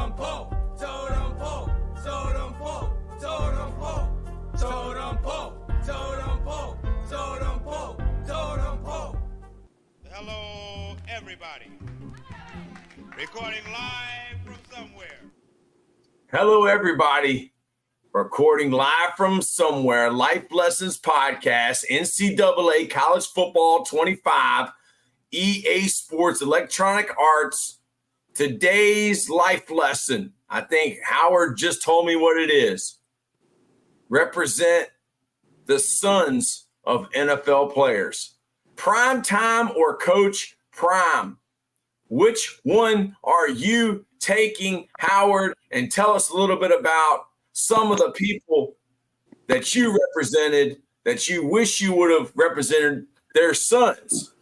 Hello, everybody. Recording live from somewhere. Hello, everybody. Recording live from somewhere. Life Lessons Podcast, NCAA College Football 25, EA Sports, Electronic Arts. Today's life lesson, I think Howard just told me what it is. Represent the sons of NFL players. Prime time or Coach Prime? Which one are you taking, Howard? And tell us a little bit about some of the people that you represented that you wish you would have represented their sons.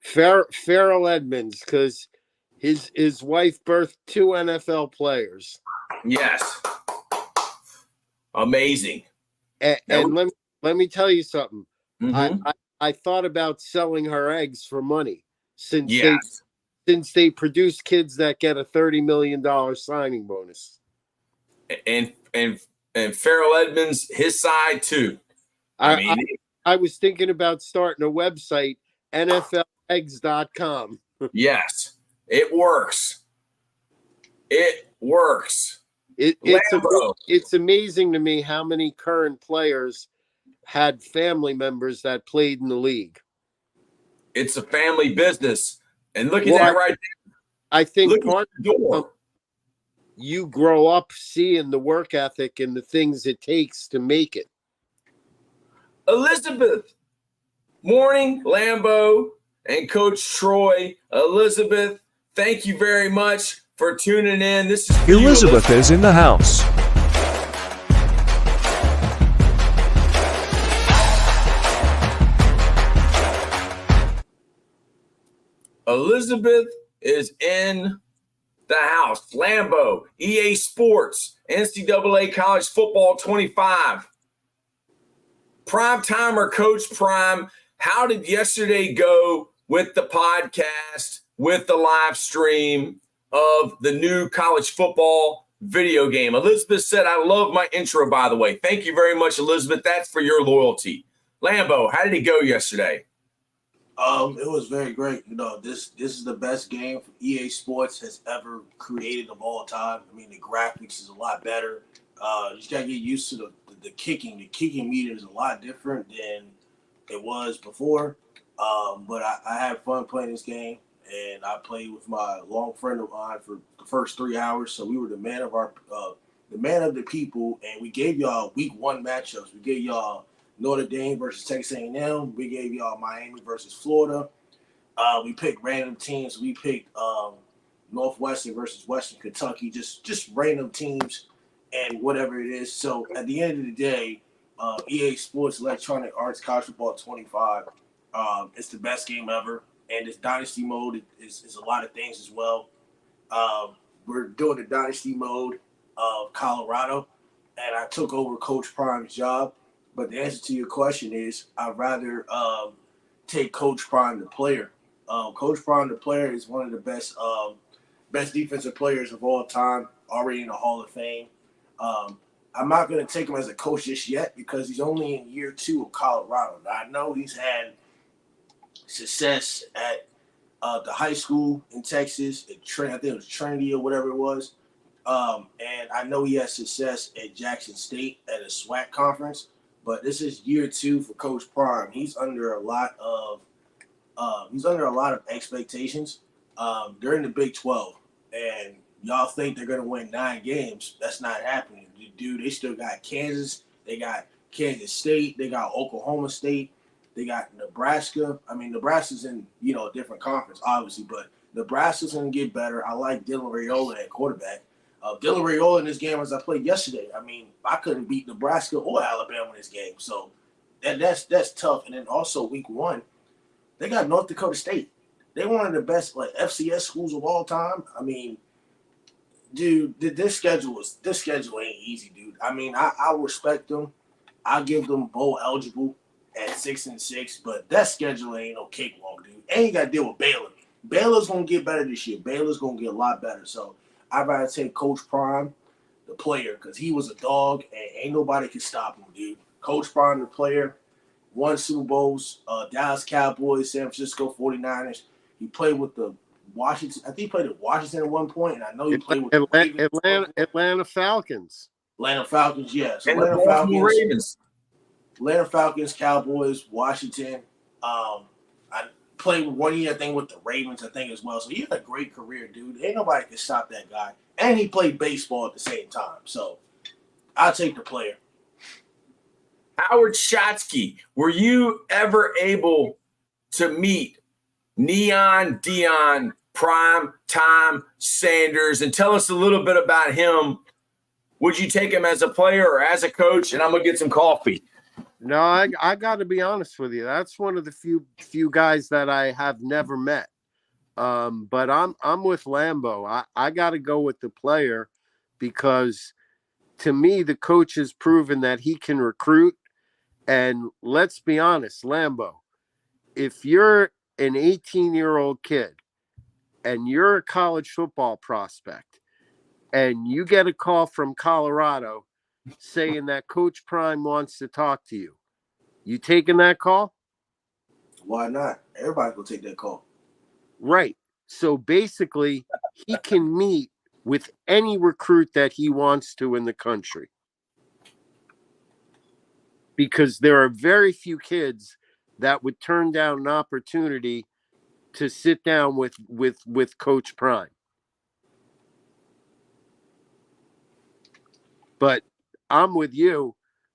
Farrell Edmonds, because his wife birthed 2 NFL players. Yes. Amazing. And let me tell you something. Mm-hmm. I thought about selling her eggs for money since they produce kids that get a $30 million signing bonus. And Farrell Edmonds, his side too. I was thinking about starting a website, NFLeggs.com. Yes, it works. It works. It's amazing to me how many current players had family members that played in the league. It's a family business. And look at that right there. I think part of you grow up seeing the work ethic and the things it takes to make it. Elizabeth, morning, Lambo and Coach Troy. Elizabeth, thank you very much for tuning in. This is Elizabeth is in the house. Elizabeth is in the house. Lambo, EA Sports, NCAA College Football 25. Prime timer, Coach Prime. How did yesterday go with the podcast, with the live stream of the new college football video game? Elizabeth said, I love my intro, by the way. Thank you very much, Elizabeth. That's for your loyalty. Lambo, how did it go yesterday? It was very great. You know, this is the best game EA Sports has ever created of all time. I mean, the graphics is a lot better. You just gotta get used to the kicking. The kicking meter is a lot different than it was before. But I had fun playing this game, and I played with my long friend of mine for the first 3 hours. So we were the man of the people, and we gave y'all week 1 matchups. We gave y'all Notre Dame versus Texas A&M. We gave y'all Miami versus Florida. We picked random teams. We picked Northwestern versus Western Kentucky, just random teams and whatever it is. So at the end of the day, EA Sports Electronic Arts College Football 25, it's the best game ever. And this dynasty mode is a lot of things as well. We're doing the dynasty mode of Colorado, and I took over Coach Prime's job. But the answer to your question is I'd rather take Coach Prime the player. Coach Prime the player is one of the best defensive players of all time, already in the Hall of Fame. I'm not going to take him as a coach just yet because he's only in year 2 of Colorado. Now, I know he's had success at the high school in Texas, I think it was Trinity or whatever it was. And I know he has success at Jackson State at a SWAC conference. But this is year 2 for Coach Prime. He's under a lot of expectations during the Big 12, and y'all think they're gonna win 9 games. That's not happening, dude. They still got Kansas. They got Kansas State. They got Oklahoma State. They got Nebraska. I mean, Nebraska's in a different conference, obviously, but Nebraska's gonna get better. I like Dylan Raiola at quarterback. Dylan Raiola in this game, as I played yesterday, I mean, I couldn't beat Nebraska or Alabama in this game. So that's tough. And then also week 1, they got North Dakota State. They're one of the best FCS schools of all time. I mean, dude, this schedule ain't easy, dude. I mean, I respect them. I give them bowl eligible at 6-6, but that schedule ain't no cakewalk, dude. And you got to deal with Baylor. Baylor's gonna get better this year. Baylor's gonna get a lot better. So I'd rather take Coach Prime, the player, because he was a dog and ain't nobody can stop him, dude. Coach Prime, the player, won Super Bowls, Dallas Cowboys, San Francisco 49ers. He played with the Washington. I think he played at Washington at one point, and I know he played with the Ravens. Atlanta Falcons. Atlanta Falcons, yeah. So And the Atlanta Baltimore Falcons, Ravens. Atlanta Falcons, Cowboys, Washington. I played 1 year, I think, with the Ravens, I think, as well. So he had a great career, dude. Ain't nobody can stop that guy. And he played baseball at the same time. So I'll take the player. Howard Shotsky, were you ever able to meet Deion Prime Time Sanders? And tell us a little bit about him. Would you take him as a player or as a coach? And I'm going to get some coffee. No, I got to be honest with you. That's one of the few guys that I have never met. But I'm with Lambo. I got to go with the player because to me, the coach has proven that he can recruit. And let's be honest, Lambo, if you're an 18-year-old kid and you're a college football prospect and you get a call from Colorado saying that Coach Prime wants to talk to you, you taking that call? Why not? Everybody will take that call. Right. So basically, he can meet with any recruit that he wants to in the country. Because there are very few kids that would turn down an opportunity to sit down with Coach Prime. But I'm with you.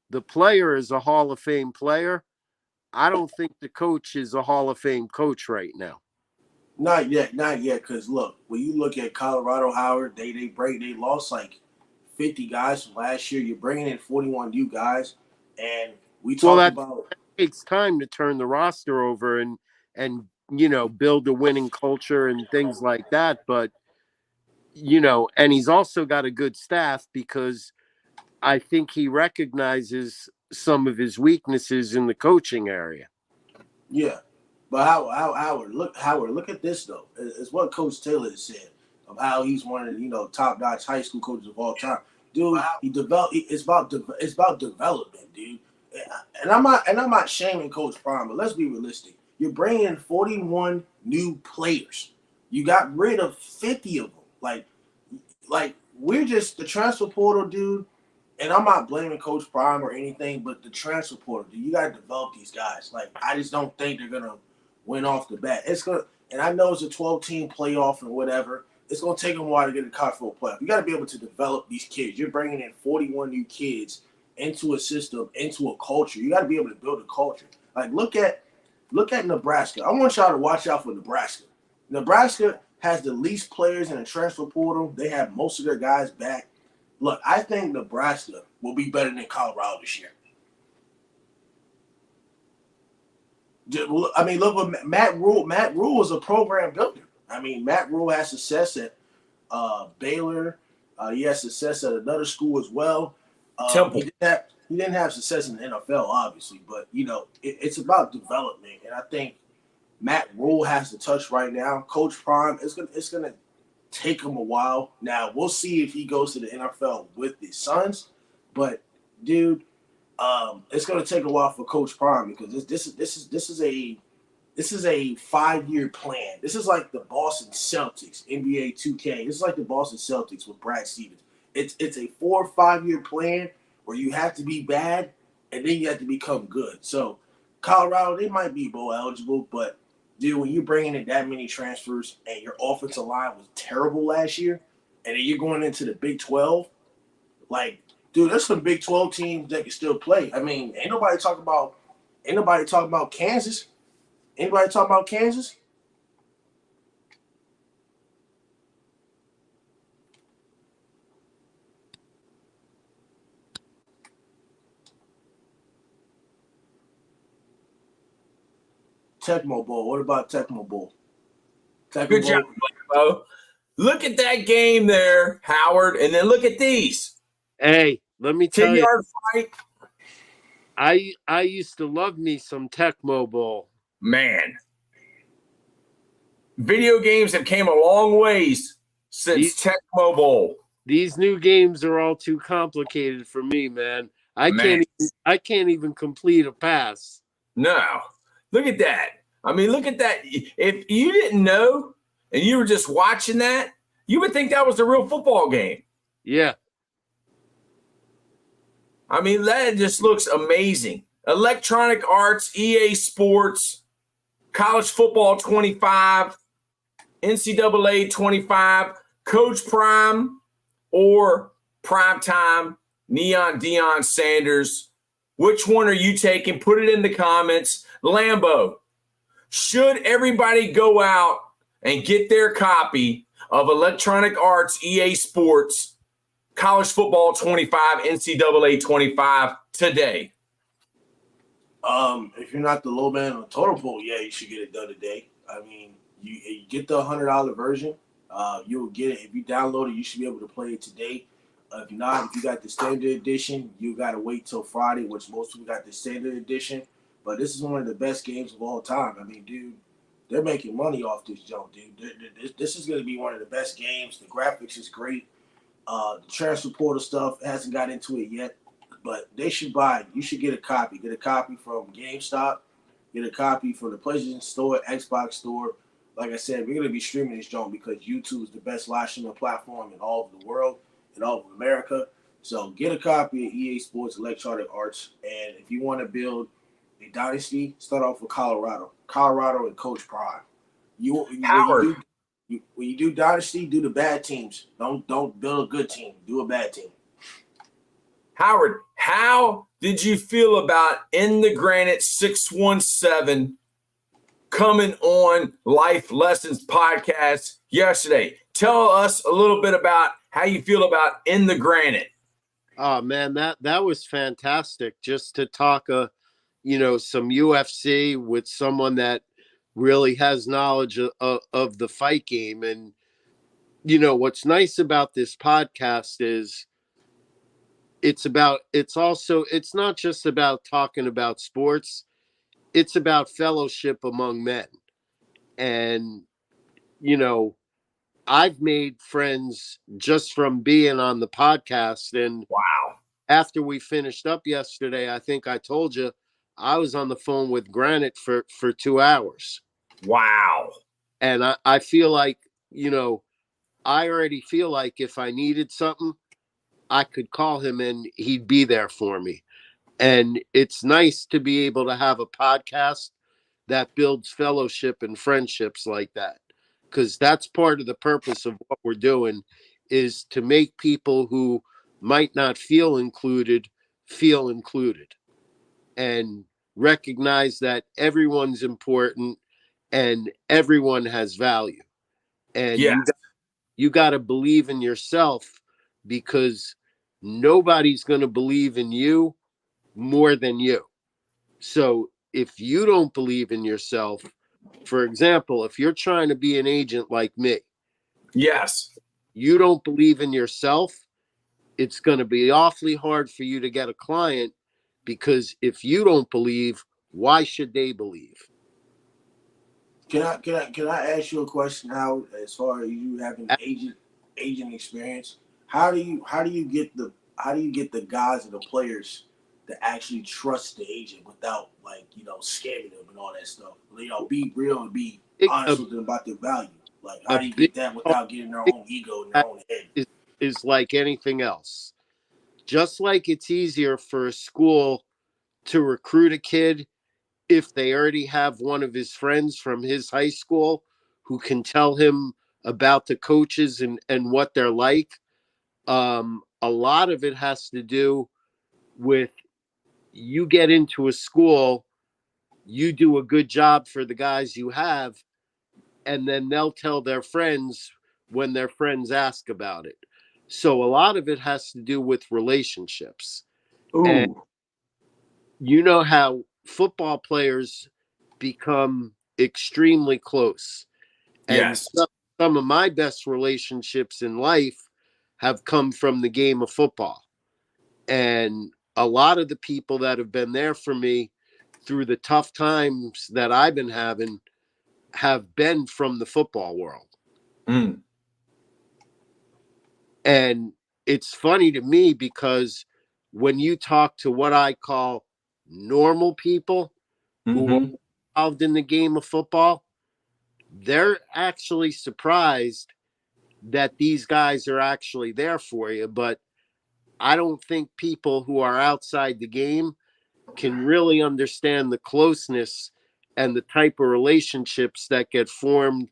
The player is a Hall of Fame player. I don't think the coach is a Hall of Fame coach right now. Not yet. Because look, when you look at Colorado, Howard, they lost like 50 guys from last year. You're bringing in 41 new guys, and we talked about it takes time to turn the roster over and build a winning culture and things like that. But and he's also got a good staff because I think he recognizes some of his weaknesses in the coaching area. Yeah. But Howard, look at this though. It's what Coach Taylor has said of how he's one of the top-notch high school coaches of all time. Dude, he developed. It's about development, dude. And I'm not shaming Coach Prime, but let's be realistic. You're bringing in 41 new players. You got rid of 50 of them. Like we're just the transfer portal, dude. And I'm not blaming Coach Prime or anything, but the transfer portal, dude. You got to develop these guys. Like I just don't think they're gonna win off the bat. And I know it's a 12-team playoff and whatever. It's gonna take them a while to get a college football playoff. You got to be able to develop these kids. You're bringing in 41 new kids into a system, into a culture. You got to be able to build a culture. Like look at Nebraska. I want y'all to watch out for Nebraska. Nebraska has the least players in the transfer portal. They have most of their guys back. Look, I think Nebraska will be better than Colorado this year. I mean, look what Matt Rule. Matt Rule is a program builder. I mean, Matt Rule has success at Baylor. He has success at another school as well. Temple. He didn't have success in the NFL, obviously, but it's about development, and I think Matt Rule has the touch right now. Coach Prime, it's gonna take him a while. Now we'll see if he goes to the NFL with the Suns, but dude, it's gonna take a while for Coach Prime because this is a 5-year plan. This is like the Boston Celtics, NBA 2K. This is like the Boston Celtics with Brad Stevens. It's a 4 or 5 year plan where you have to be bad and then you have to become good. So Colorado, they might be bowl eligible, but dude, when you're bringing in that many transfers and your offensive line was terrible last year, and then you're going into the Big 12, like, dude, there's some Big 12 teams that can still play. I mean, ain't nobody talking about Kansas. Anybody talking about Kansas? Tecmo Bowl. What about Tecmo Bowl? Good job, Bo. Look at that game there, Howard, and then look at these. Hey, let me tell you. 10-yard fight. I used to love me some Tecmo Bowl. Man. Video games have came a long ways since Tecmo Bowl. These new games are all too complicated for me, man. I can't even complete a pass. No. Look at that. I mean, look at that. If you didn't know and you were just watching that, you would think that was a real football game. Yeah. I mean, that just looks amazing. Electronic Arts, EA Sports, College Football 25, NCAA 25, Coach Prime or Primetime, Neon Deion Sanders. Which one are you taking? Put it in the comments. Lambo, should everybody go out and get their copy of Electronic Arts, EA Sports, College Football 25, NCAA 25 today? If you're not the low man on the total pool, yeah, you should get it done today. I mean, you get the $100 version. You'll get it. If you download it, you should be able to play it today. If not, if you got the standard edition, you got to wait till Friday, which most people got the standard edition. But this is one of the best games of all time. I mean, dude, they're making money off this jump, dude. This is going to be one of the best games. The graphics is great. The transfer portal stuff hasn't got into it yet, but they should buy it. You should get a copy. Get a copy from GameStop. Get a copy from the PlayStation Store, Xbox Store. Like I said, we're going to be streaming this jump because YouTube is the best live streaming platform in all of the world, in all of America. So get a copy of EA Sports Electronic Arts. And if you want to build a dynasty, start off with Colorado and Coach Prime. When you do dynasty, do the bad teams. Don't build a good team. Do a bad team. Howard, how did you feel about In the Granite 617 coming on Life Lessons podcast yesterday? Tell us a little bit about how you feel about In the Granite. Oh man, that was fantastic. Just to talk some UFC with someone that really has knowledge of the fight game. And what's nice about this podcast is it's not just about talking about sports, it's about fellowship among men. And I've made friends just from being on the podcast. And wow, after we finished up yesterday, I think I told you I was on the phone with Granite for 2 hours. Wow. And I feel like, I already feel like if I needed something, I could call him and he'd be there for me. And it's nice to be able to have a podcast that builds fellowship and friendships like that. Because that's part of the purpose of what we're doing, is to make people who might not feel included and recognize that everyone's important and everyone has value. And you got to believe in yourself, because nobody's going to believe in you more than you. So if you don't believe in yourself, for example, if you're trying to be an agent like me, yes, you don't believe in yourself, it's going to be awfully hard for you to get a client, because if you don't believe, why should they believe? Can I ask you a question, Howard? As far as you having agent experience, how do you get the guys and the players to actually trust the agent without scamming them and all that stuff? Be real and be honest with them about their value. Like, how do you get that without getting their own ego in their own head? Is like anything else. Just like it's easier for a school to recruit a kid if they already have one of his friends from his high school who can tell him about the coaches and what they're like. A lot of it has to do with, you get into a school, you do a good job for the guys you have, and then they'll tell their friends when their friends ask about it. So a lot of it has to do with relationships. Ooh. And you know how football players become extremely close. And yes, some of my best relationships in life have come from the game of football. And a lot of the people that have been there for me through the tough times that I've been having have been from the football world. Mm. And it's funny to me because when you talk to what I call normal people who are involved in the game of football, they're actually surprised that these guys are actually there for you. But I don't think people who are outside the game can really understand the closeness and the type of relationships that get formed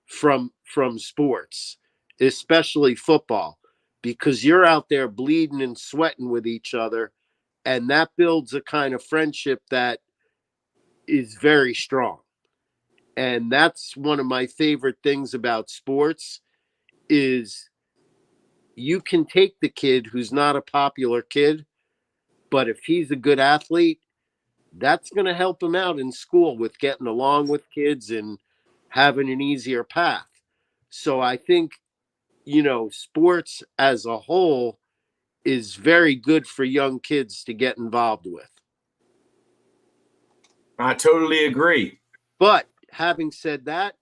from sports, especially football, because you're out there bleeding and sweating with each other, and that builds a kind of friendship that is very strong. And that's one of my favorite things about sports is you can take the kid who's not a popular kid, but if he's a good athlete, that's going to help him out in school with getting along with kids and having an easier path. So I think, sports as a whole is very good for young kids to get involved with. I totally agree. But having said that,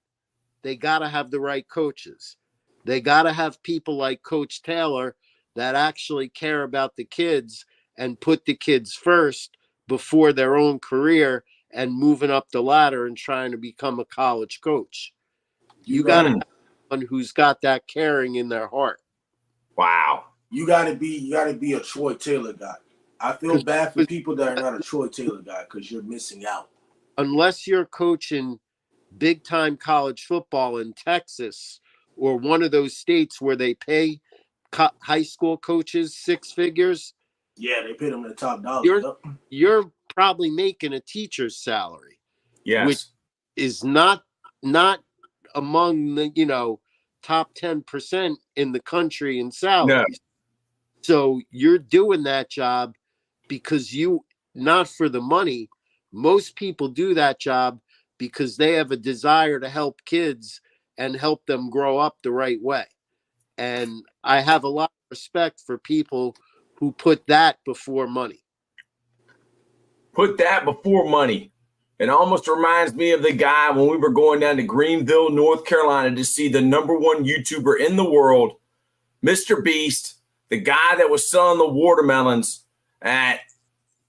they got to have the right coaches. They got to have people like Coach Taylor that actually care about the kids and put the kids first before their own career and moving up the ladder and trying to become a college coach. You got to have someone who's got that caring in their heart. Wow. You gotta be a Troy Taylor guy. I feel bad for people that are not a Troy Taylor guy because you're missing out. Unless you're coaching big time college football in Texas or one of those states where they pay high school coaches six figures. Yeah, they pay them the top dollar. You're probably making a teacher's salary. Yes. Which is not among the, top 10% in the country in salaries. No. So you're doing that job because not for the money. Most people do that job because they have a desire to help kids and help them grow up the right way. And I have a lot of respect for people who put that before money. Put that before money. It almost reminds me of the guy when we were going down to Greenville, North Carolina to see the number one YouTuber in the world, Mr. Beast, the guy that was selling the watermelons at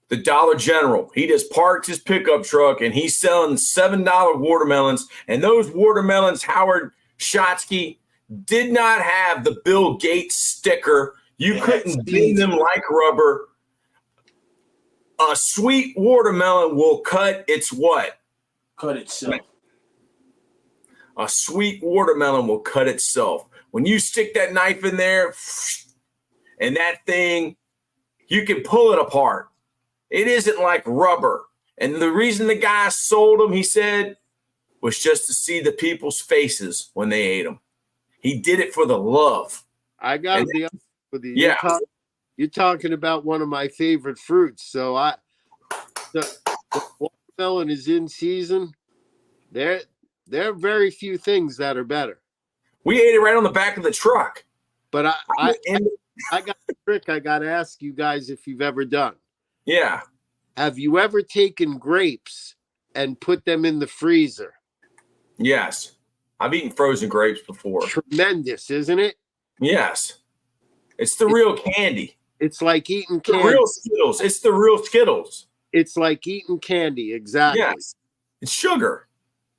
the Dollar General. He just parked his pickup truck and he's selling $7 watermelons. And those watermelons, Howard Shotsky, did not have the Bill Gates sticker. You couldn't bend them like rubber. A sweet watermelon will cut its what? Cut itself. A sweet watermelon will cut itself. When you stick that knife in there and that thing, you can pull it apart. It isn't like rubber. And the reason the guy sold them, he said, was just to see the people's faces when they ate them. He did it for the love. I got to be honest with you. Yeah. You're talking about one of my favorite fruits. So the watermelon is in season. There are very few things that are better. We ate it right on the back of the truck. But I got a trick I got to ask you guys if you've ever done. Yeah. Have you ever taken grapes and put them in the freezer? Yes. I've eaten frozen grapes before. Tremendous, isn't it? Yes. It's the real candy. It's like eating candy. The real Skittles. It's the real Skittles. It's like eating candy. Exactly. Yes. It's sugar.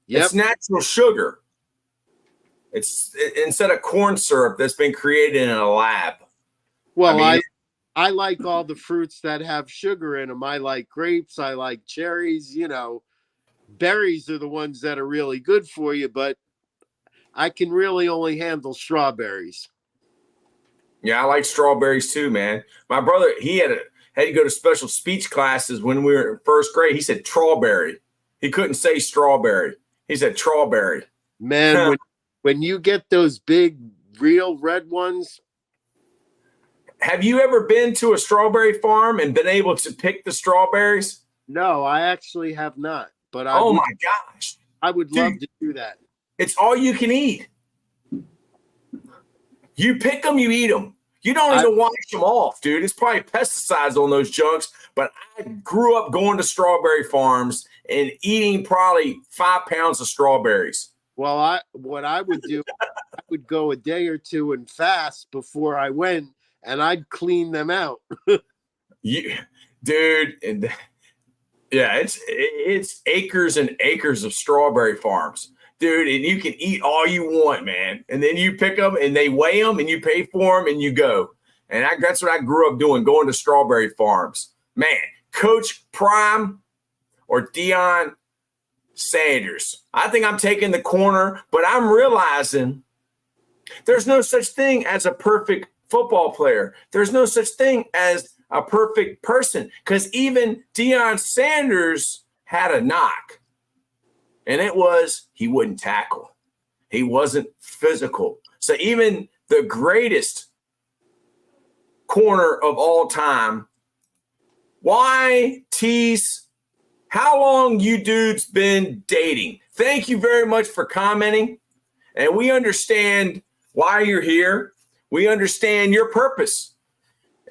Yep. It's natural sugar. It's instead of corn syrup that's been created in a lab. Well, I like all the fruits that have sugar in them. I like grapes. I like cherries. Berries are the ones that are really good for you, but I can really only handle strawberries. Yeah, I like strawberries too, man. My brother, he had to go to special speech classes when we were in first grade. He said strawberry. He couldn't say strawberry. He said strawberry. Man, when you get those big, real red ones. Have you ever been to a strawberry farm and been able to pick the strawberries? No, I actually have not. But my gosh. I would love to do that. It's all you can eat. You pick them, you eat them. You don't even wash them off, dude. It's probably pesticides on those junks. But I grew up going to strawberry farms and eating probably 5 pounds of strawberries. Well, what I would do, would go a day or two and fast before I went, and I'd clean them out. Dude, and yeah, it's acres and acres of strawberry farms, dude, and you can eat all you want, man. And then you pick them, and they weigh them, and you pay for them, and you go. And that's what I grew up doing, going to strawberry farms. Man, Coach Prime or Deion Sanders. I think I'm taking the corner, but I'm realizing there's no such thing as a perfect football player. There's no such thing as a perfect person, because even Deion Sanders had a knock, and it was he wouldn't tackle. He wasn't physical. So even the greatest corner of all time, why tease? How long you dudes been dating? Thank you very much for commenting, and we understand why you're here. We understand your purpose.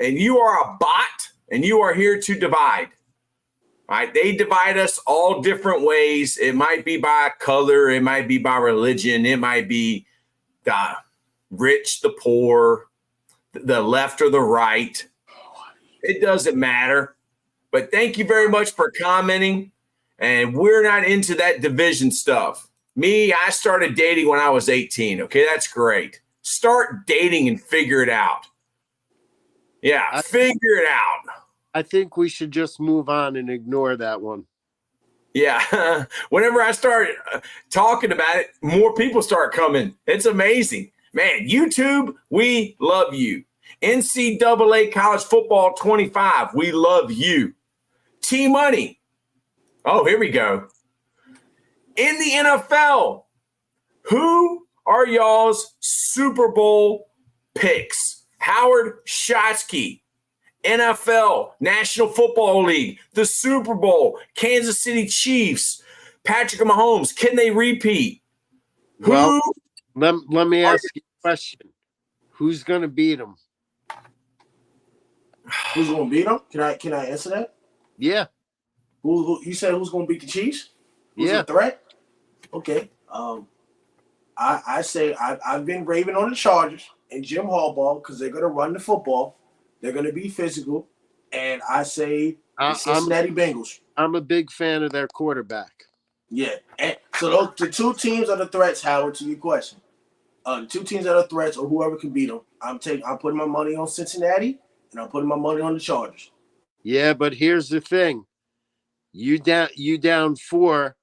And you are a bot, and you are here to divide. All right? They divide us all different ways. It might be by color. It might be by religion. It might be the rich, the poor, the left or the right. It doesn't matter. But thank you very much for commenting. And we're not into that division stuff. Me, I started dating when I was 18. Okay, that's great. Start dating and figure it out. Yeah, figure it out. I think we should just move on and ignore that one. Yeah. Whenever I start talking about it, more people start coming. It's amazing. Man, YouTube, we love you. NCAA College Football 25, we love you. T-Money. Oh, here we go. In the NFL, who are y'all's Super Bowl picks? Howard Shotsky, NFL, National Football League, the Super Bowl, Kansas City Chiefs, Patrick Mahomes. Can they repeat? Well, let me ask you a question. Who's going to beat them? Who's going to beat them? Can I answer that? Yeah. Who you said who's going to beat the Chiefs? Who's Yeah. a threat? Okay. I say I've been raving on the Chargers and Jim Harbaugh because they're going to run the football. They're going to be physical. And I say the Cincinnati Bengals. I'm a big fan of their quarterback. Yeah. And so the two teams are the threats, Howard, to your question. The two teams that are threats or whoever can beat them. I'm putting my money on Cincinnati and I'm putting my money on the Chargers. Yeah, but here's the thing. You down 4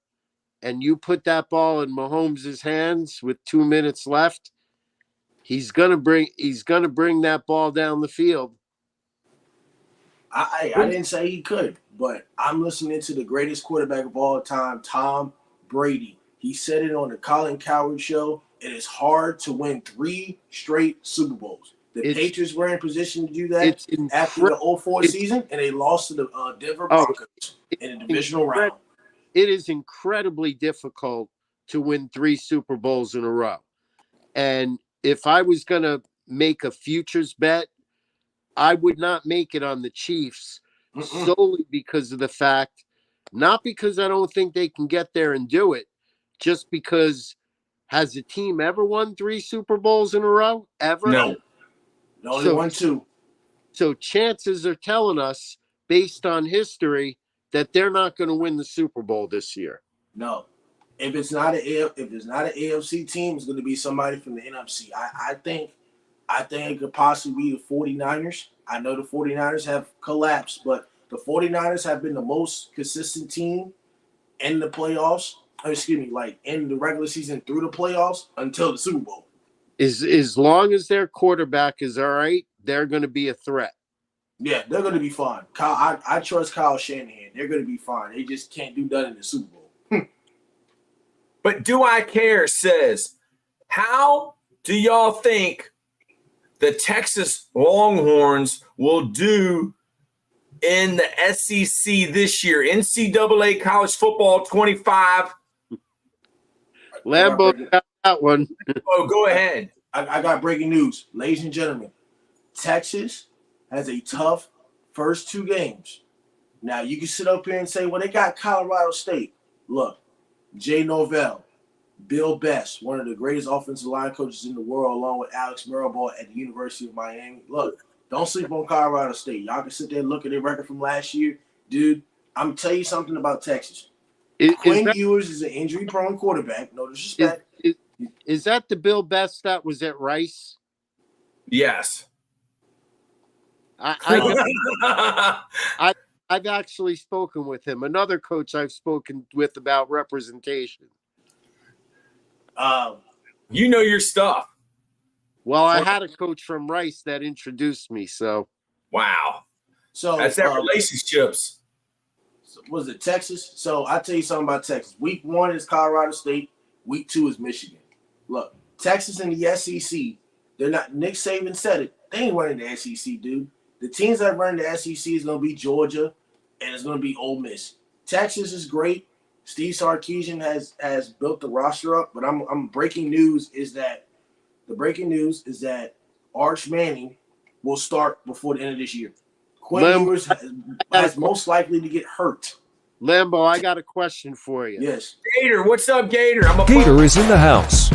and you put that ball in Mahomes' hands with 2 minutes left. He's gonna bring that ball down the field. I didn't say he could, but I'm listening to the greatest quarterback of all time, Tom Brady. He said it on the Colin Cowherd show. It is hard to win 3 straight Super Bowls. The Patriots were in position to do that after the 2004 season, and they lost to the Denver Broncos in the divisional round. It is incredibly difficult to win 3 Super Bowls in a row. And if I was going to make a futures bet, I would not make it on the Chiefs solely because of the fact, not because I don't think they can get there and do it, just because has a team ever won 3 Super Bowls in a row? Ever? No. They only won 2. So chances are telling us, based on history, that they're not going to win the Super Bowl this year. No. If it's not an AFC team, it's going to be somebody from the NFC. I think it could possibly be the 49ers. I know the 49ers have collapsed, but the 49ers have been the most consistent team in the playoffs. Like in the regular season through the playoffs until the Super Bowl. As long as their quarterback is all right, they're going to be a threat. Yeah, they're going to be fine. I trust Kyle Shanahan. They're going to be fine. They just can't do that in the Super Bowl. But Do I Care says, how do y'all think the Texas Longhorns will do in the SEC this year? NCAA College Football 25. Lambeau got that one. Oh, go ahead. I got breaking news. Ladies and gentlemen, Texas has a tough first 2 games. Now, you can sit up here and say, well, they got Colorado State. Look, Jay Norvell, Bill Best, one of the greatest offensive line coaches in the world, along with Alex Mirabal at the University of Miami. Look, don't sleep on Colorado State. Y'all can sit there and look at their record from last year. Dude, I'm going to tell you something about Texas. Quinn Ewers is an injury-prone quarterback. No disrespect. Is that the Bill Best that was at Rice? Yes. I've actually spoken with him. Another coach I've spoken with about representation. You know your stuff. Well, I had a coach from Rice that introduced me, so. Wow. So that's that relationships. Was it Texas? So I'll tell you something about Texas. Week 1 is Colorado State. Week 2 is Michigan. Look, Texas and the SEC, they're not – Nick Saban said it. They ain't running the SEC, dude. The teams that run the SEC is going to be Georgia and it's going to be Ole Miss. Texas is great. Steve Sarkisian has built the roster up, but I'm breaking news is that Arch Manning will start before the end of this year. Quinn Ewers is most likely to get hurt. Lambo, I got a question for you. Yes. Gator, what's up, Gator? Gator is in the house.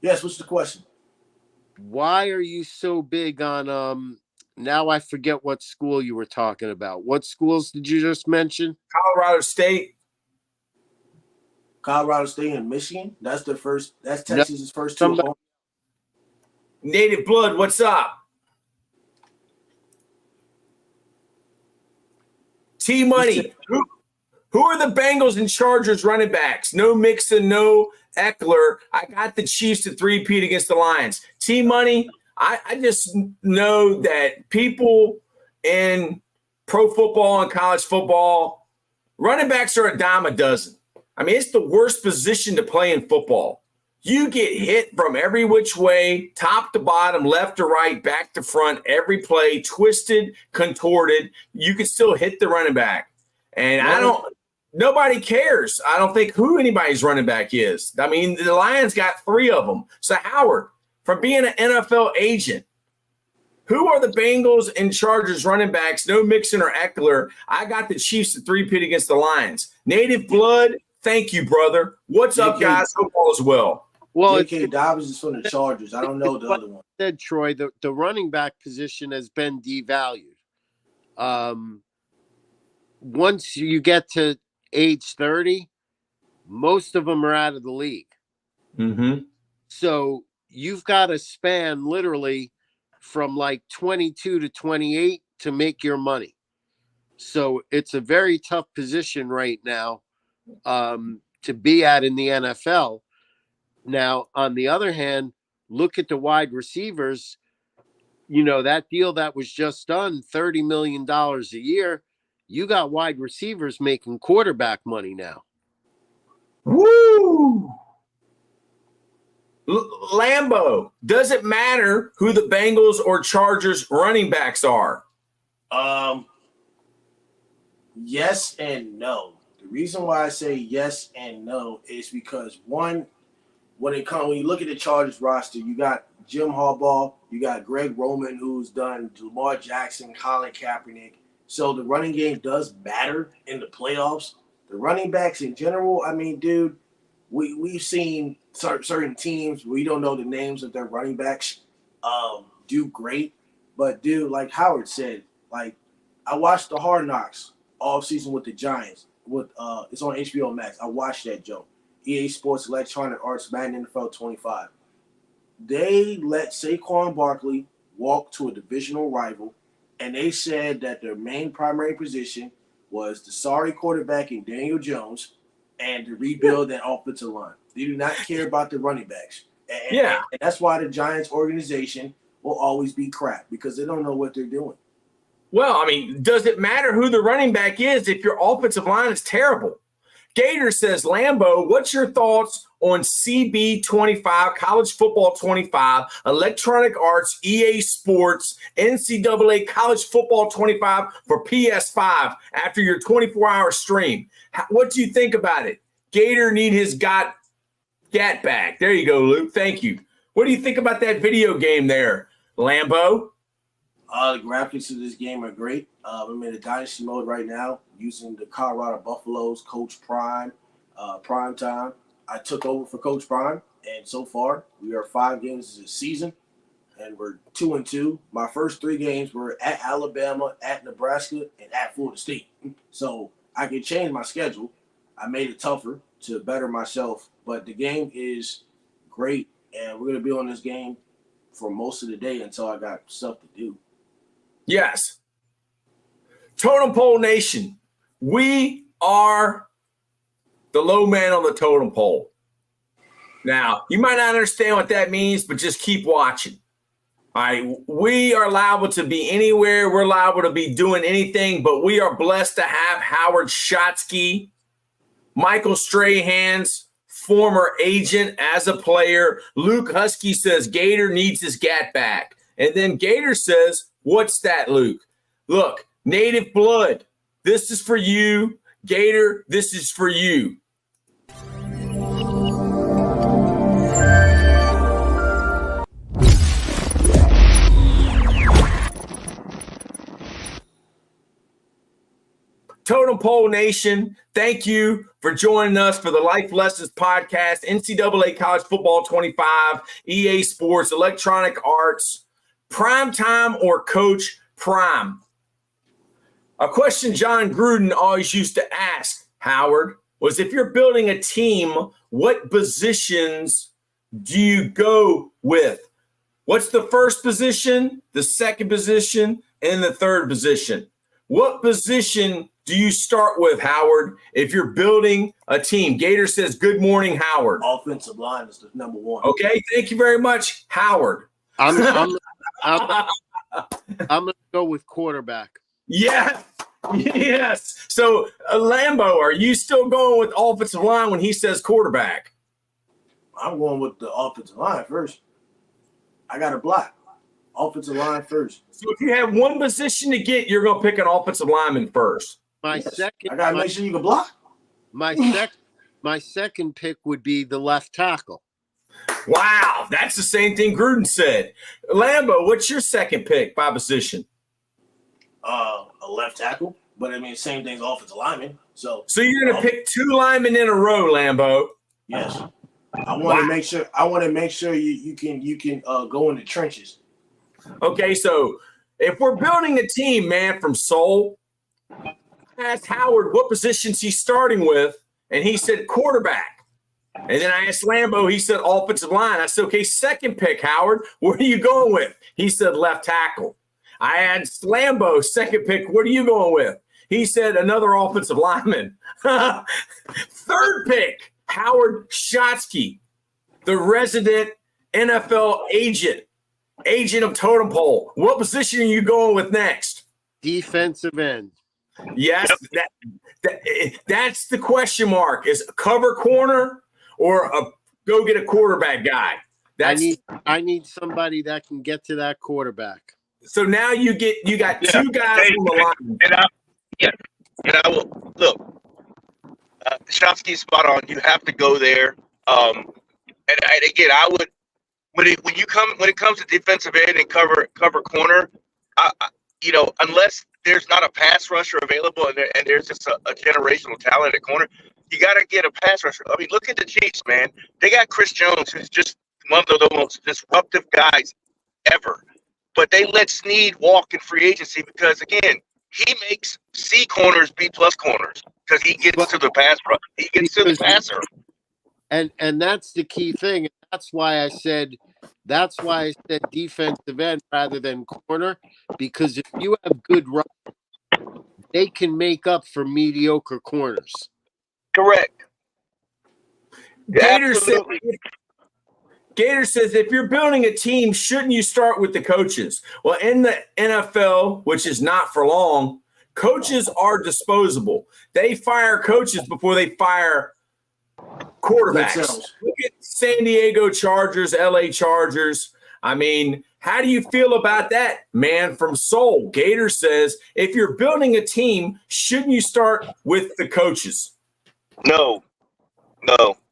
Yes, what's the question? Why are you so big on now I forget what school you were talking about. What schools did you just mention? Colorado State. Colorado State and Michigan. That's Texas's first two. Native Blood, what's up? T-Money. Who are the Bengals and Chargers running backs? No Mixon, no Eckler. I got the Chiefs to 3-peat against the Lions. T-Money, I just know that people in pro football and college football, running backs are a dime a dozen. I mean, it's the worst position to play in football. You get hit from every which way, top to bottom, left to right, back to front, every play, twisted, contorted. You can still hit the running back. And nobody cares. I don't think who anybody's running back is. I mean, the Lions got 3 of them. So, Howard, from being an NFL agent, who are the Bengals and Chargers running backs? No Mixon or Eckler. I got the Chiefs to 3-peat against the Lions. Native Blood, thank you, brother. What's up, guys? Hope all is well. Well, J.K. Dobbins is from the Chargers. I don't know the other one. Said Troy, the running back position has been devalued. Once you get to age 30, most of them are out of the league. Mm-hmm. So you've got to span literally from like 22 to 28 to make your money. So it's a very tough position right now to be at in the NFL. Now, on the other hand, look at the wide receivers. You know, that deal that was just done, $30 million a year, you got wide receivers making quarterback money now. Woo! Lambo, does it matter who the Bengals or Chargers running backs are? Yes and no. The reason why I say yes and no is because one, when you look at the Chargers roster, you got Jim Harbaugh, you got Greg Roman, who's done Lamar Jackson, Colin Kaepernick. So the running game does matter in the playoffs. The running backs in general, I mean, dude, we've seen certain teams, we don't know the names of their running backs, do great. But, dude, like Howard said, like, I watched the Hard Knocks offseason with the Giants. It's on HBO Max. I watched that, Joe. EA Sports Electronic Arts Madden NFL 25. They let Saquon Barkley walk to a divisional rival, and they said that their main primary position was the sorry quarterback in Daniel Jones and to rebuild that offensive line. They do not care about the running backs. And that's why the Giants organization will always be crap, because they don't know what they're doing. Well, I mean, does it matter who the running back is if your offensive line is terrible? Gator says, Lambo, what's your thoughts on CB25, College Football 25, Electronic Arts, EA Sports, NCAA College Football 25 for PS5 after your 24-hour stream? What do you think about it? Gator need his gat back. There you go, Luke. Thank you. What do you think about that video game there, Lambo? The graphics of this game are great. I'm in a dynasty mode right now using the Colorado Buffaloes Coach Prime, Prime Time. I took over for Coach Prime, and so far we are 5 games this season, and we're 2-2. My first 3 games were at Alabama, at Nebraska, and at Florida State. So I can change my schedule. I made it tougher to better myself, but the game is great, and we're going to be on this game for most of the day until I got stuff to do. Yes. Totem Pole Nation, we are the low man on the totem pole. Now, you might not understand what that means, but just keep watching. All right, we are liable to be anywhere. We're liable to be doing anything, but we are blessed to have Howard Shotsky, Michael Strahan's former agent as a player. Luke Husky says Gator needs his gat back. And then Gator says, what's that, Luke? Look, native blood, this is for you. Gator, this is for you. Totem Pole Nation, thank you for joining us for the Life Lessons Podcast, NCAA College Football 25, EA Sports, Electronic Arts, Prime Time or Coach Prime. A question John Gruden always used to ask, Howard, was if you're building a team, what positions do you go with? What's the first position, the second position, and the third position? What position do you start with, Howard, if you're building a team? Gator says, good morning, Howard. Offensive line is the number one. Okay, thank you very much, Howard. I'm gonna go with quarterback. Yeah. Yes. So, Lambo, are you still going with offensive line when he says quarterback? I'm going with the offensive line first. I got a block. Offensive line first. So if you have one position to get, you're going to pick an offensive lineman first. I got to make sure you can block. My second pick would be the left tackle. Wow, that's the same thing Gruden said. Lambo, what's your second pick by position? A left tackle, but I mean same thing as offensive lineman. So you're going to pick 2 linemen in a row, Lambo. Yes. I want to make sure you can go in the trenches. Okay, so if we're building a team, man, from Seoul, I asked Howard what positions he's starting with, and he said quarterback. And then I asked Lambo, he said offensive line. I said, okay, second pick, Howard, what are you going with? He said left tackle. I asked Lambo, second pick, what are you going with? He said another offensive lineman. Third pick, Howard Shotsky, the resident NFL agent of Totem Pole. What position are you going with next? Defensive end. Yes, that's the question mark. Is a cover corner or go get a quarterback guy? I need somebody that can get to that quarterback. So now you got 2 guys on the line. And I will look. Shopsky's spot on. You have to go there. And again, I would when it comes to defensive end and cover corner, unless there's not a pass rusher available and there's just a generational talent at corner, you got to get a pass rusher. I mean, look at the Chiefs, man. They got Chris Jones, who's just one of the most disruptive guys ever. But they let Snead walk in free agency because, again, he makes C corners B+ corners because he gets to the pass rush. He gets to the passer. And that's the key thing. That's why I said defensive end rather than corner, because if you have good runners, they can make up for mediocre corners. Correct. Gator says if you're building a team, shouldn't you start with the coaches? Well, in the NFL, which is not for long, coaches are disposable. They fire coaches before they fire quarterbacks. Look at San Diego Chargers, LA Chargers. I mean, how do you feel about that, man from Seoul? Gator says if you're building a team, shouldn't you start with the coaches? No,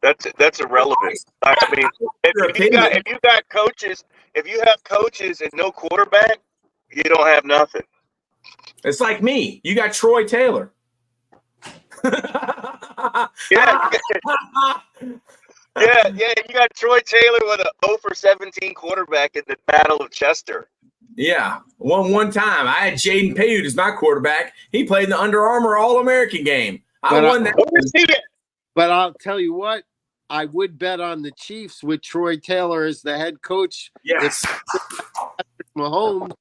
that's irrelevant. I mean, if you got coaches, if you have coaches and no quarterback, you don't have nothing. It's like me. You got Troy Taylor. Yeah, yeah. You got Troy Taylor with a 0 for 17 quarterback in the Battle of Chester. Yeah, one time. I had Jaden Payute as my quarterback. He played in the Under Armour All-American game. I won that. But I'll tell you what, I would bet on the Chiefs with Troy Taylor as the head coach. Yes. Mahomes.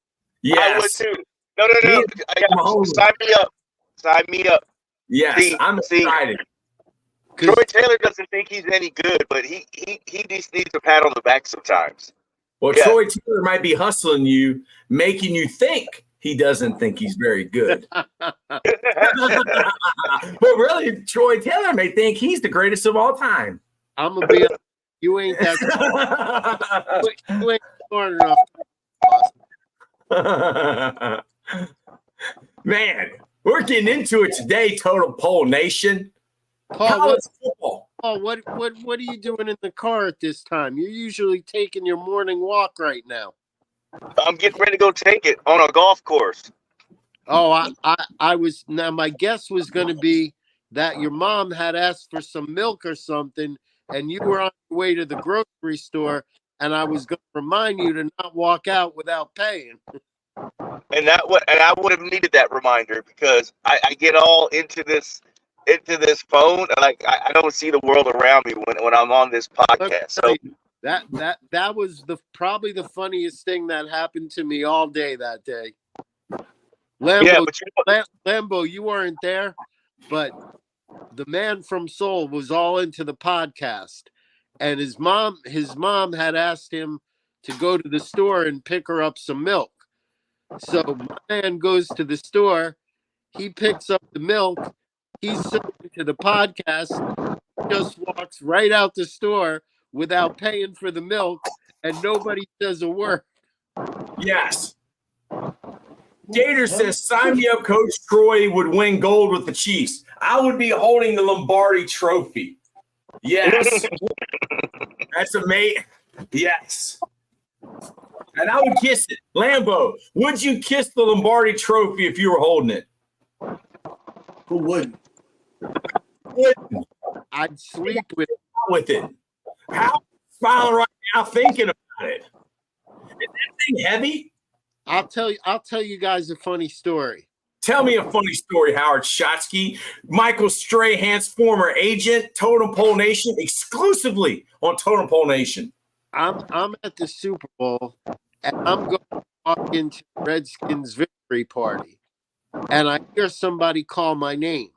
Yes. I would too. No. Sign me up. Sign me up. Yes, I'm excited. Troy Taylor doesn't think he's any good, but he just needs a pat on the back sometimes. Well, yeah. Troy Taylor might be hustling you, making you think he doesn't think he's very good. But really, Troy Taylor may think he's the greatest of all time. I'm going to be you ain't that you ain't smart enough. Man, we're getting into it today, Total Poll Nation. College football. Oh, what are you doing in the car at this time? You're usually taking your morning walk right now. I'm getting ready to go take it on a golf course. Oh, I was now. My guess was going to be that your mom had asked for some milk or something, and you were on your way to the grocery store, and I was going to remind you to not walk out without paying. And I would have needed that reminder because I get all into this phone, like I don't see the world around me when I'm on this podcast. So that was probably the funniest thing that happened to me all day that day. Lambo, you weren't there, but the man from Seoul was all into the podcast, and his mom had asked him to go to the store and pick her up some milk. So my man goes to the store, he picks up the milk. He's listening to the podcast, just walks right out the store without paying for the milk, and nobody says a word. Yes. Gator says, sign me up, Coach Troy would win gold with the Chiefs. I would be holding the Lombardi Trophy. Yes. That's amazing. Yes. And I would kiss it. Lambo, would you kiss the Lombardi Trophy if you were holding it? Who wouldn't? I'd sleep with it. How am I smiling right now thinking about it? Is that thing heavy? I'll tell you guys a funny story. Tell me a funny story, Howard Shotsky. Michael Strahan's former agent, Totem Pole Nation, exclusively on Totem Pole Nation. I'm at the Super Bowl, and I'm going to walk into the Redskins victory party, and I hear somebody call my name,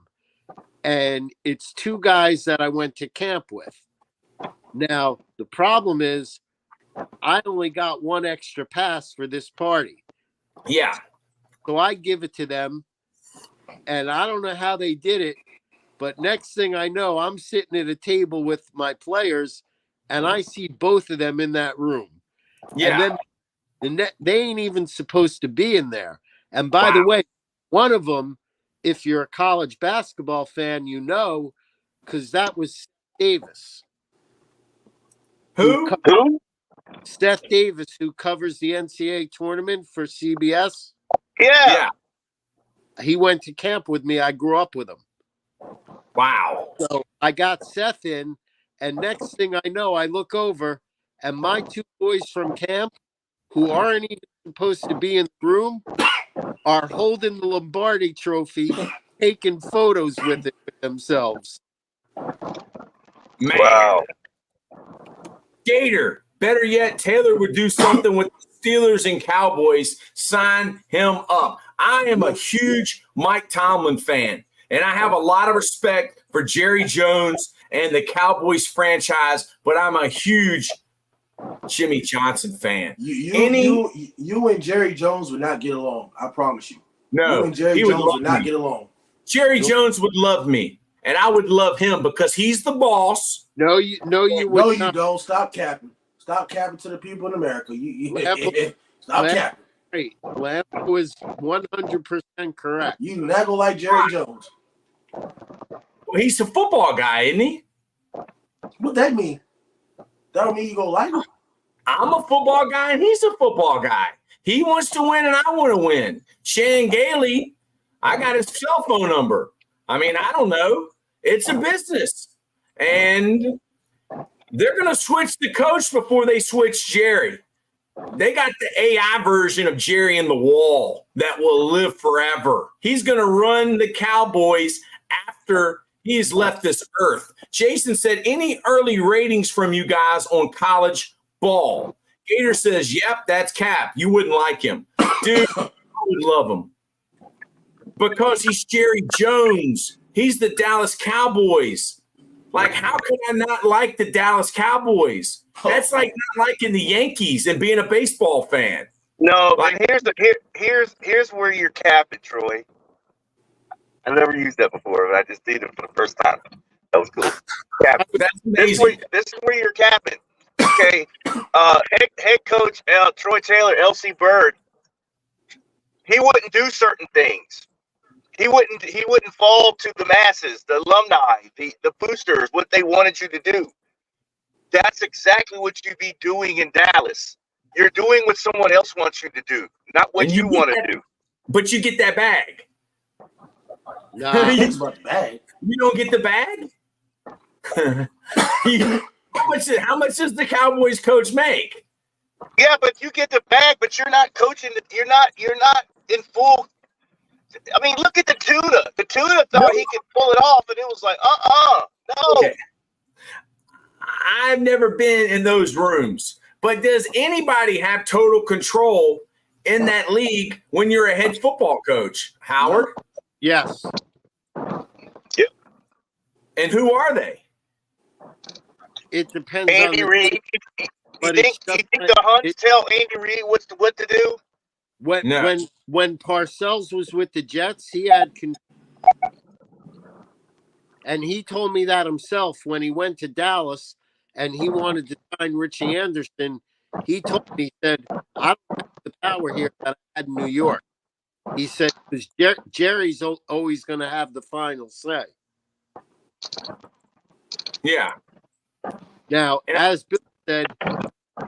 and it's two guys that I went to camp with. Now, the problem is I only got one extra pass for this party. Yeah. So I give it to them, and I don't know how they did it, but next thing I know, I'm sitting at a table with my players, and I see both of them in that room. Yeah. And then they ain't even supposed to be in there. And by the way, one of them, if you're a college basketball fan, you know, because that was Davis. Who? Seth Davis, who covers the NCAA tournament for CBS. Yeah. He went to camp with me. I grew up with him. Wow. So I got Seth in, and next thing I know, I look over, and my two boys from camp, who aren't even supposed to be in the room, are holding the Lombardi Trophy, taking photos with it with themselves. Man. Wow. Gator. Better yet, Taylor would do something with the Steelers and Cowboys. Sign him up. I am a huge Mike Tomlin fan, and I have a lot of respect for Jerry Jones and the Cowboys franchise, but I'm a huge Jimmy Johnson fan. You and Jerry Jones would not get along. I promise you. No, you and Jerry Jones would not get along. Jerry Jones would love me, and I would love him because he's the boss. No, you don't. Stop capping. Stop capping to the people in America. Stop capping. Hey, Lambo is 100% correct. You do not go like Jerry Jones. Well, he's a football guy, isn't he? What that mean? That don't mean you go like him. I'm a football guy, and he's a football guy. He wants to win, and I want to win. Shannon Gailey, I got his cell phone number. I mean, I don't know. It's a business. And they're going to switch the coach before they switch Jerry. They got the AI version of Jerry in the wall that will live forever. He's going to run the Cowboys after he's left this earth. Jason said, any early ratings from you guys on college ball? Gator says, yep, that's Cap. You wouldn't like him. Dude, I would love him. Because he's Jerry Jones. He's the Dallas Cowboys. Like, how could I not like the Dallas Cowboys? That's like not liking the Yankees and being a baseball fan. No, like, but here's where you're capping, Troy. I never used that before, but I just did it for the first time. That was cool. That's amazing. This is where you're capping. Okay. Head coach Troy Taylor, LC Bird, he wouldn't do certain things. He wouldn't fall to the masses, the alumni, the boosters, what they wanted you to do. That's exactly what you'd be doing in Dallas. You're doing what someone else wants you to do, not what you want to do. But you get that bag. Nah, it's about the bag. You don't get the bag? How much does the Cowboys coach make? Yeah, but you get the bag, but you're not coaching. You're not in full. I mean, look at the Tuna. The Tuna thought he could pull it off, and it was like, no. Okay. I've never been in those rooms, but does anybody have total control in that league when you're a head football coach, Howard? Yes. Yep. And who are they? It depends Andy on Reid. You think the Hunts tell Andy Reid what to do? When Parcells was with the Jets, he had and he told me that himself when he went to Dallas and he wanted to sign Richie Anderson. He told me, he said, I don't have the power here that I had in New York. He said, because Jerry's always going to have the final say. Yeah. Now, as Bill said,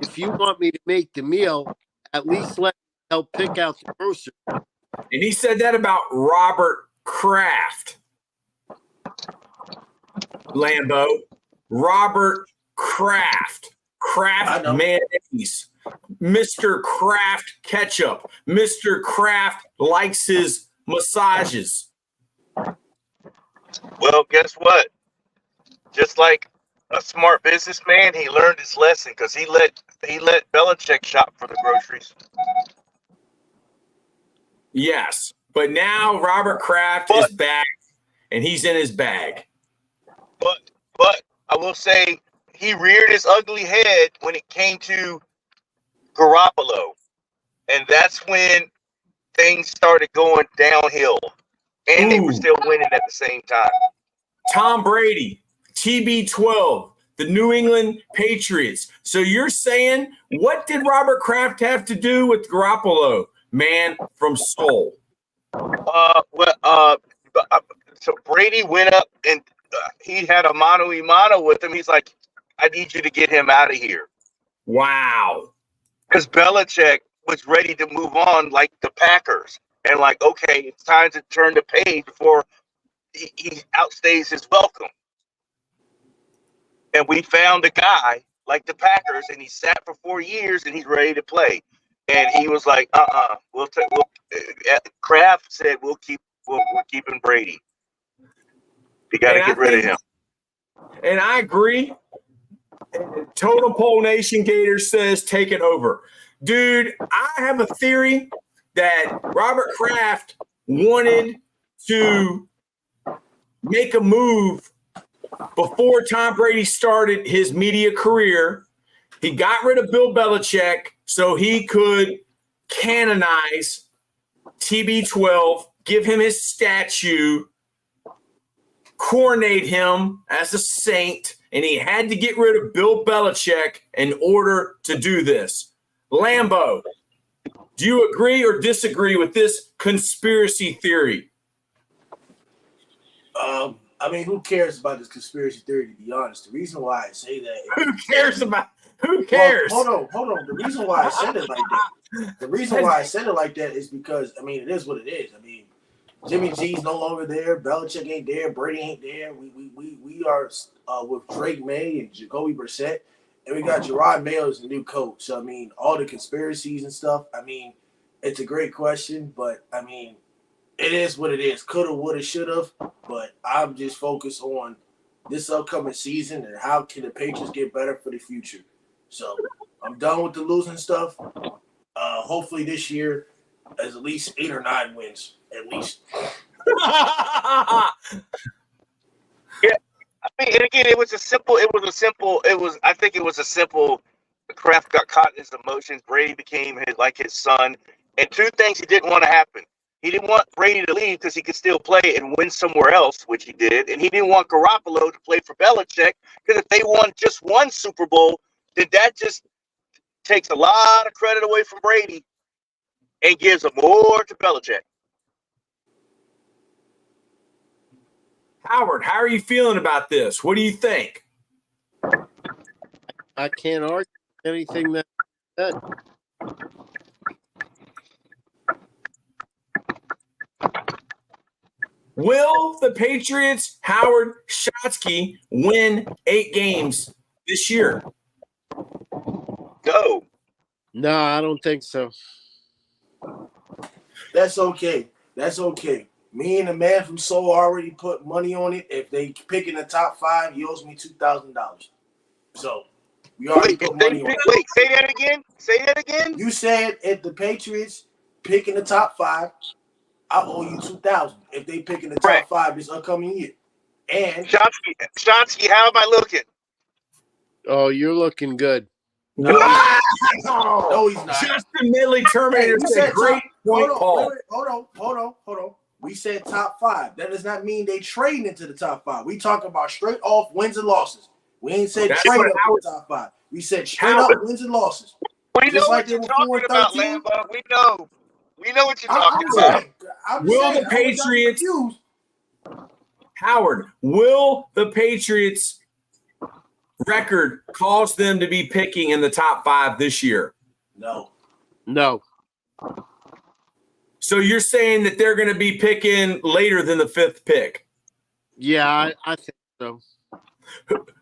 if you want me to make the meal, at least let me help pick out the grocery. And he said that about Robert Kraft. Lambo. Robert Kraft. Kraft mayonnaise. Mr. Kraft ketchup. Mr. Kraft likes his massages. Well, guess what? Just like a smart businessman, he learned his lesson because he let Belichick shop for the groceries. Yes, but now Robert Kraft is back, and he's in his bag. But I will say he reared his ugly head when it came to Garoppolo, and that's when things started going downhill, and they were still winning at the same time. Tom Brady, TB12, the New England Patriots. So you're saying, what did Robert Kraft have to do with Garoppolo? Man from Seoul. So Brady went up and he had a mano-a-mano with him. He's like, I need you to get him out of here. Wow. Because Belichick was ready to move on like the Packers. And like, okay, it's time to turn the page before he outstays his welcome. And we found a guy like the Packers, and he sat for 4 years, and he's ready to play. And he was like, Kraft said, we're keeping Brady. You got to get rid of him. And I agree. Total Poll Nation Gator says take it over. Dude, I have a theory that Robert Kraft wanted to make a move before Tom Brady started his media career. He got rid of Bill Belichick so he could canonize TB12, give him his statue, coronate him as a saint, and he had to get rid of Bill Belichick in order to do this. Lambo, do you agree or disagree with this conspiracy theory? I mean, who cares about this conspiracy theory, to be honest? The reason why I say that is Who cares about Who cares? Well, hold on. The reason why I said it like that is because, I mean, it is what it is. I mean, Jimmy G's no longer there. Belichick ain't there. Brady ain't there. We are with Drake May and Jacoby Brissett, and we got Gerard Mayo as the new coach. So, I mean, all the conspiracies and stuff, I mean, it's a great question, but, I mean, it is what it is. Coulda, woulda, shoulda, but I'm just focused on this upcoming season and how can the Patriots get better for the future. So, I'm done with the losing stuff. Hopefully this year is at least 8 or 9 wins, at least. Yeah, I mean, and again, I think it was a simple. Kraft got caught in his emotions. Brady became his son, and two things he didn't want to happen. He didn't want Brady to leave because he could still play and win somewhere else, which he did, and he didn't want Garoppolo to play for Belichick because if they won just one Super Bowl, then that just takes a lot of credit away from Brady and gives him more to Belichick. Howard, how are you feeling about this? What do you think? I can't argue anything that said. Will the Patriots, Howard Shotsky, win 8 games this year? No. No, I don't think so. That's okay. Me and the man from Seoul already put money on it. If they pick in the top 5, he owes me $2,000. So we already put money on it. Wait, say that again. You said if the Patriots pick in the top 5, I owe you $2,000. If they pick in the top 5 this upcoming year. And Shotsky, how am I looking? Oh, you're looking good. No, he's not. Justin Midley Terminator said great point, Paul. Hold on. We said top 5. That does not mean they trade into the top 5. We talk about straight off wins and losses. We ain't said trade up to the top 5. We said straight up wins and losses. We know what you're talking about, Lambo. We know what you're talking about. Will the Patriots, Howard, will the Patriots record cause them to be picking in the top 5 this year? No. So you're saying that they're going to be picking later than the 5th pick? Yeah, I think so.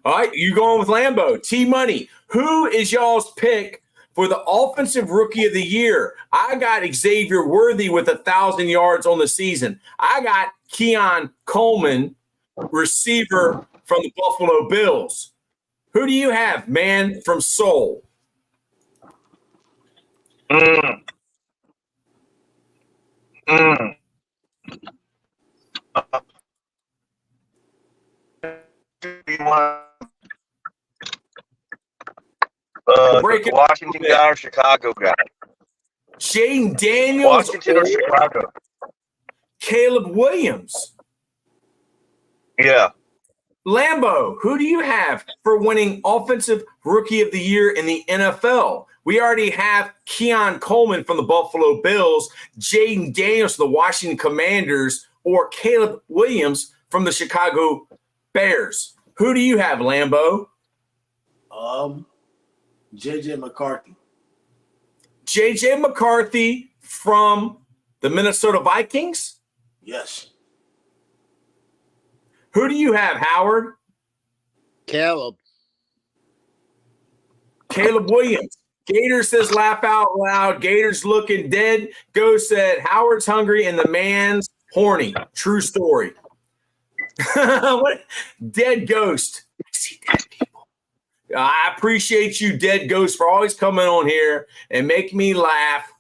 All right, you going with Lambo. T-Money, who is y'all's pick for the offensive rookie of the year? I got Xavier Worthy with 1,000 yards on the season. I got Keon Coleman, receiver from the Buffalo Bills. Who do you have, man from Seoul? Washington guy or Chicago guy? Jaden Daniels. Washington or Chicago? Caleb Williams. Yeah. Lambo, who do you have for winning Offensive Rookie of the Year in the NFL? We already have Keon Coleman from the Buffalo Bills, Jaden Daniels from the Washington Commanders, or Caleb Williams from the Chicago Bears. Who do you have, Lambo? J.J. McCarthy. J.J. McCarthy from the Minnesota Vikings? Yes. Who do you have, Howard? Caleb Williams. Gator says laugh out loud. Gator's looking dead. Ghost said Howard's hungry and the man's horny. True story. What? Dead Ghost. I see dead people. I appreciate you, Dead Ghost, for always coming on here and making me laugh.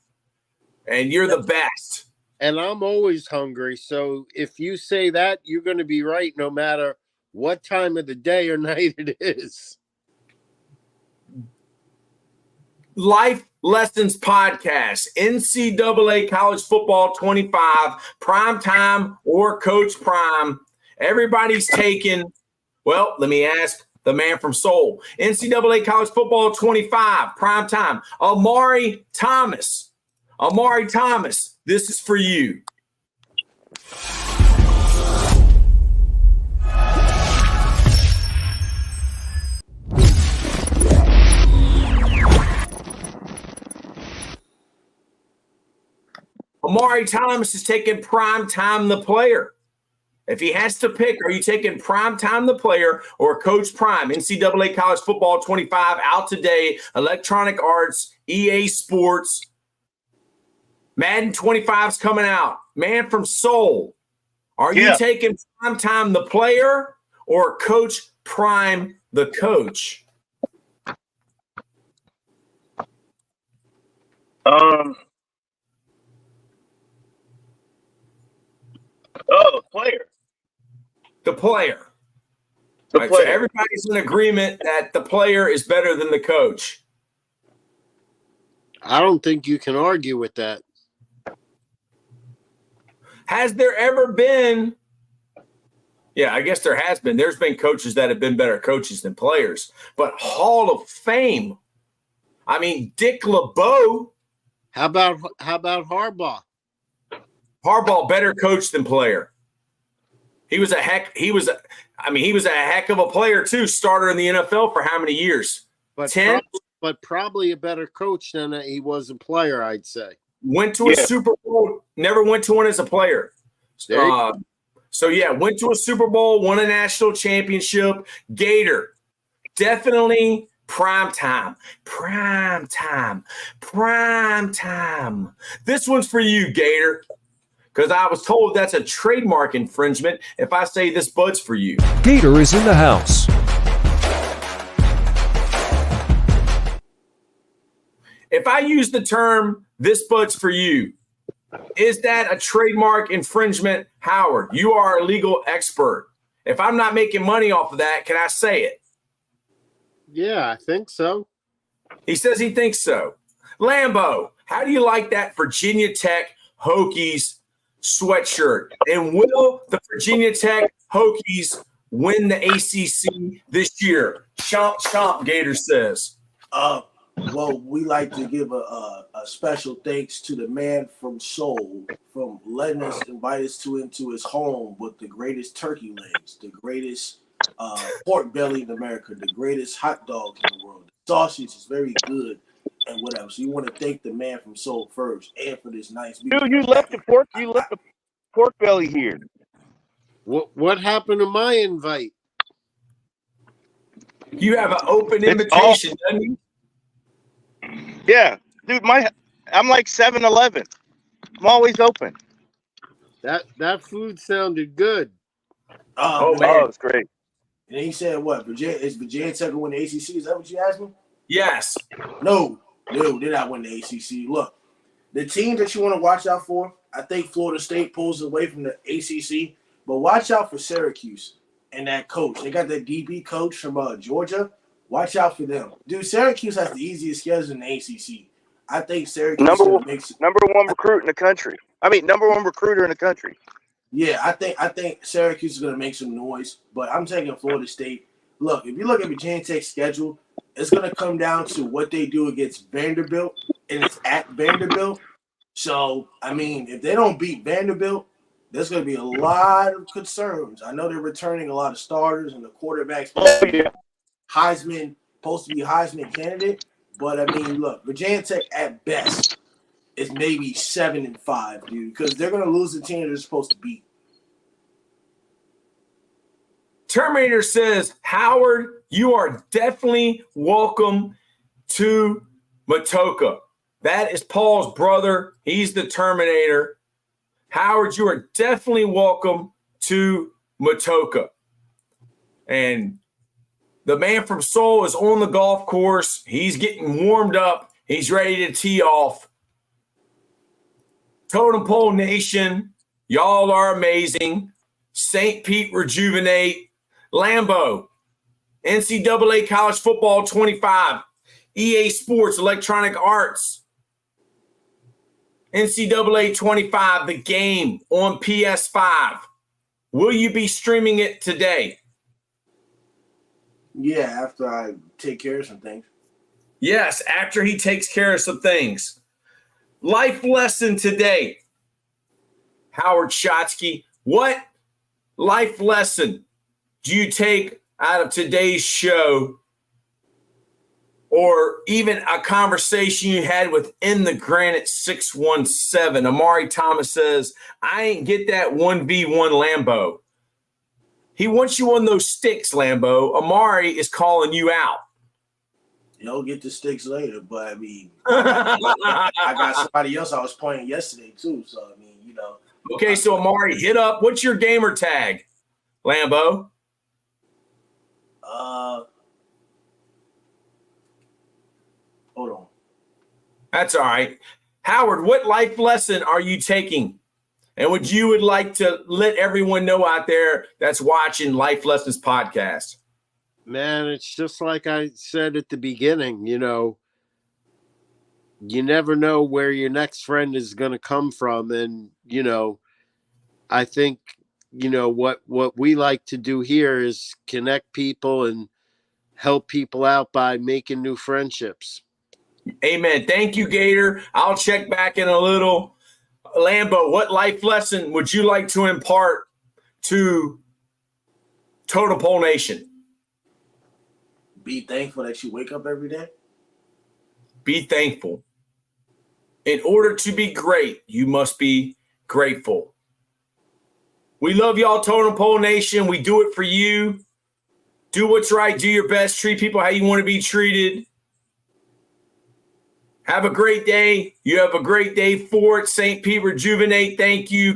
And you're the best. And I'm always hungry. So if you say that, you're going to be right no matter what time of the day or night it is. Life Lessons Podcast, NCAA College Football 25, Prime Time or Coach Prime. Everybody's taking, well, let me ask the man from Seoul. NCAA College Football 25, Prime Time. Amari Thomas, this is for you. Amari Thomas is taking prime time the player. If he has to pick, are you taking prime time the player or Coach Prime? NCAA College Football 25 out today. Electronic Arts, EA Sports. Madden 25's coming out. Man from Seoul. Are you taking prime time the player or Coach Prime the coach? Player. The player. The Right, player. so everybody's in agreement that the player is better than the coach. I don't think you can argue with that. Has there ever been? Yeah, I guess there has been. There's been coaches that have been better coaches than players. But Hall of Fame, I mean, Dick LeBeau. How about Harbaugh? Harbaugh better coach than player. He was a heck of a player too. Starter in the NFL for how many years? But 10. But probably a better coach than he was a player, I'd say. Went to a Super Bowl, never went to one as a player. Went to a Super Bowl, won a national championship. Gator, definitely prime time. This one's for you, Gator, because I was told that's a trademark infringement if I say this bud's for you. Gator is in the house. If I use the term "this bud's for you," is that a trademark infringement, Howard? You are a legal expert. If I'm not making money off of that, can I say it? Yeah, I think so. He says he thinks so. Lambo, how do you like that Virginia Tech Hokies sweatshirt? And will the Virginia Tech Hokies win the ACC this year? Chomp, chomp, Gator says. Well, we like to give a special thanks to the man from Seoul from letting us invite us into his home with the greatest turkey legs, the greatest pork belly in America, the greatest hot dog in the world. The sausage is very good and whatever. So you want to thank the man from Seoul first and for this nice meal. Dude, you left the pork belly here. What happened to my invite? You have an open invitation, doesn't you? Yeah, dude, I'm like 7-Eleven. I'm always open. That food sounded good. Oh, man. It's great. And he said, "What? Is Virginia Tech going to win the ACC? Is that what you asked me?" Yes. No, they're not winning the ACC. Look, the team that you want to watch out for, I think Florida State pulls away from the ACC, but watch out for Syracuse and that coach. They got that DB coach from Georgia. Watch out for them. Dude, Syracuse has the easiest schedule in the ACC. I think Syracuse number one recruit in the country. Number one recruiter in the country. Yeah, I think Syracuse is going to make some noise, but I'm taking Florida State. Look, if you look at Virginia Tech's schedule, it's going to come down to what they do against Vanderbilt, and it's at Vanderbilt. So, if they don't beat Vanderbilt, there's going to be a lot of concerns. I know they're returning a lot of starters, and the quarterback's Heisman, supposed to be Heisman candidate. But, look, Virginia Tech at best is maybe 7-5, dude, because they're going to lose the team they're supposed to beat. Terminator says, Howard, you are definitely welcome to Matoka. That is Paul's brother. He's the Terminator. Howard, you are definitely welcome to Matoka. And the man from Seoul is on the golf course. He's getting warmed up. He's ready to tee off. Totem Pole Nation, y'all are amazing. St. Pete Rejuvenate. Lambo, NCAA College Football 25, EA Sports, Electronic Arts, NCAA 25, the game on PS5. Will you be streaming it today? Yeah, after I take care of some things. Yes, after he takes care of some things. Life lesson today. Howard Shotsky, what life lesson do you take out of today's show or even a conversation you had with In the Granite 617. Amari Thomas says, I ain't get that 1v1 Lambo. He wants you on those sticks, Lambo. Amari is calling you out. You'll get the sticks later, but I mean, I got somebody else I was playing yesterday too. So I mean, you know. Okay, so Amari, hit up. What's your gamer tag, Lambo? Hold on. That's all right. Howard, what life lesson are you taking? And would you like to let everyone know out there that's watching Life Lessons Podcast? Man, it's just like I said at the beginning, you know, you never know where your next friend is going to come from. And, you know, I think, you know, what we like to do here is connect people and help people out by making new friendships. Amen. Thank you, Gator. I'll check back in a little. Lambo, what life lesson would you like to impart to Total Pole Nation? Be thankful that you wake up every day. Be thankful. In order to be great, you must be grateful. We love y'all, Total Pole Nation. We do it for you. Do what's right. Do your best. Treat people how you want to be treated. Have a great day. You have a great day for it. St. Pete Rejuvenate. Thank you.